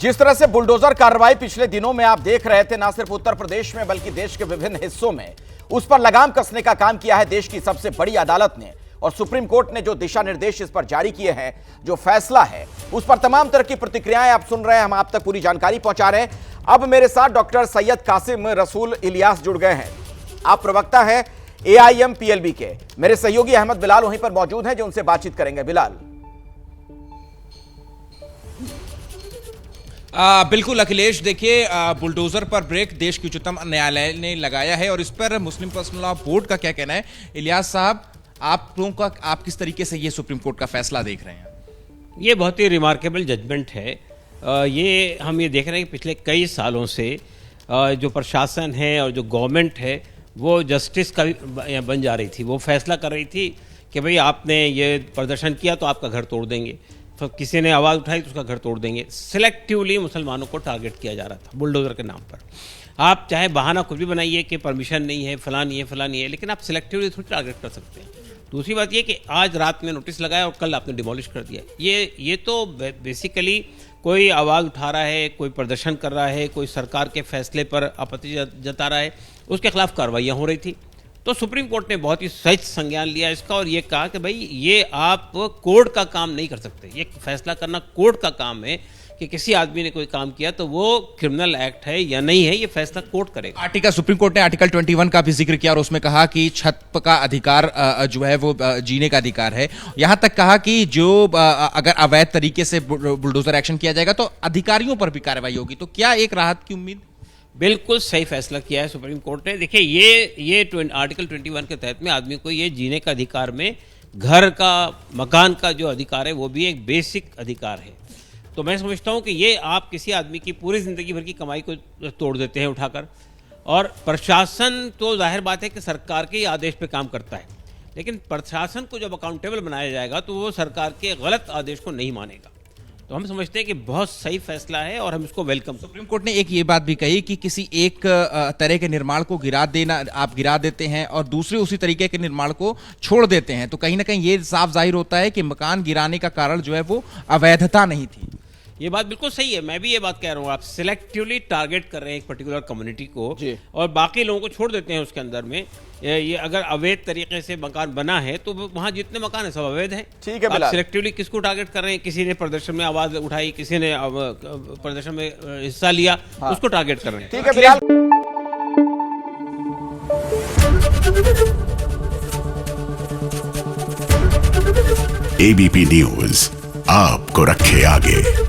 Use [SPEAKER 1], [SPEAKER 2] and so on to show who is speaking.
[SPEAKER 1] जिस तरह से बुलडोजर कार्रवाई पिछले दिनों में आप देख रहे थे, ना सिर्फ उत्तर प्रदेश में बल्कि देश के विभिन्न हिस्सों में उस पर लगाम कसने का काम किया है देश की सबसे बड़ी अदालत ने। और सुप्रीम कोर्ट ने जो दिशा निर्देश इस पर जारी किए हैं, जो फैसला है, उस पर तमाम तरह की प्रतिक्रियाएं आप सुन रहे हैं। हम आप तक पूरी जानकारी पहुंचा रहे हैं। अब मेरे साथ डॉक्टर सैयद कासिम रसूल इलियास जुड़ गए हैं। आप प्रवक्ता हैं AIMPLB के। मेरे सहयोगी अहमद बिलाल वहीं पर मौजूद हैं जो उनसे बातचीत करेंगे। बिलाल।
[SPEAKER 2] बिल्कुल अखिलेश, देखिए बुलडोजर पर ब्रेक देश के उच्चतम न्यायालय ने लगाया है और इस पर मुस्लिम पर्सनल लॉ बोर्ड का क्या कहना है? इलियास साहब, आप किस तरीके से ये सुप्रीम कोर्ट का फैसला देख रहे हैं?
[SPEAKER 3] ये बहुत ही रिमार्केबल जजमेंट है। ये हम ये देख रहे हैं कि पिछले कई सालों से जो प्रशासन है और जो गवर्नमेंट है वो जस्टिस का बन जा रही थी। वो फैसला कर रही थी कि भाई आपने ये प्रदर्शन किया तो आपका घर तोड़ देंगे, तो किसी ने आवाज़ उठाई तो उसका घर तोड़ देंगे। सिलेक्टिवली मुसलमानों को टारगेट किया जा रहा था बुलडोजर के नाम पर। आप चाहे बहाना कुछ भी बनाइए कि परमिशन नहीं है, फलां नहीं है, लेकिन आप सिलेक्टिवली थोड़ी टारगेट कर सकते हैं। दूसरी बात ये कि आज रात में नोटिस लगाया और कल आपने डिमोलिश कर दिया। ये तो बेसिकली कोई आवाज़ उठा रहा है, कोई प्रदर्शन कर रहा है, कोई सरकार के फैसले पर आपत्ति जता रहा है, उसके खिलाफ कार्रवाइयाँ हो रही थी। तो सुप्रीम कोर्ट ने बहुत ही सही संज्ञान लिया इसका और ये कहा कि भाई ये आप कोर्ट का काम नहीं कर सकते। ये फैसला करना कोर्ट का काम है कि किसी आदमी ने कोई काम किया तो वो क्रिमिनल एक्ट है या नहीं है, ये फैसला कोर्ट करेगा।
[SPEAKER 2] सुप्रीम कोर्ट ने आर्टिकल 21 का भी जिक्र किया और उसमें कहा कि छत का अधिकार जो है वो जीने का अधिकार है। यहां तक कहा कि जो अगर अवैध तरीके से बुलडोजर एक्शन किया जाएगा तो अधिकारियों पर भी कार्रवाई होगी। तो क्या एक राहत की उम्मीद?
[SPEAKER 3] बिल्कुल सही फैसला किया है सुप्रीम कोर्ट ने। देखिए ये आर्टिकल 21 के तहत में आदमी को ये जीने का अधिकार में घर का, मकान का जो अधिकार है वो भी एक बेसिक अधिकार है। तो मैं समझता हूँ कि ये आप किसी आदमी की पूरी ज़िंदगी भर की कमाई को तोड़ देते हैं उठाकर। और प्रशासन तो जाहिर बात है कि सरकार के आदेश पे काम करता है, लेकिन प्रशासन को जब अकाउंटेबल बनाया जाएगा तो वो सरकार के गलत आदेश को नहीं मानेगा। तो हम समझते हैं कि बहुत सही फैसला है और हम इसको वेलकम।
[SPEAKER 2] सुप्रीम कोर्ट ने एक ये बात भी कही कि किसी एक तरह के निर्माण को आप गिरा देते हैं और दूसरे उसी तरीके के निर्माण को छोड़ देते हैं, तो कहीं ना कहीं ये साफ जाहिर होता है कि मकान गिराने का कारण जो है वो अवैधता नहीं थी।
[SPEAKER 3] ये बात बिल्कुल सही है, मैं भी ये बात कह रहा हूँ। आप सिलेक्टिवली टारगेट कर रहे हैं एक पर्टिकुलर कम्युनिटी को और बाकी लोगों को छोड़ देते हैं उसके अंदर में। ये अगर अवैध तरीके से मकान बना है तो वहाँ जितने मकान है सब अवैध हैं। ठीक है, आप सिलेक्टिवली किसको टारगेट कर रहे हैं? किसी ने प्रदर्शन में आवाज उठाई, किसी ने प्रदर्शन में हिस्सा लिया, उसको टारगेट कर रहे हैं।
[SPEAKER 1] ठीक है बिलाल।
[SPEAKER 4] ABP न्यूज आपको रखे आगे।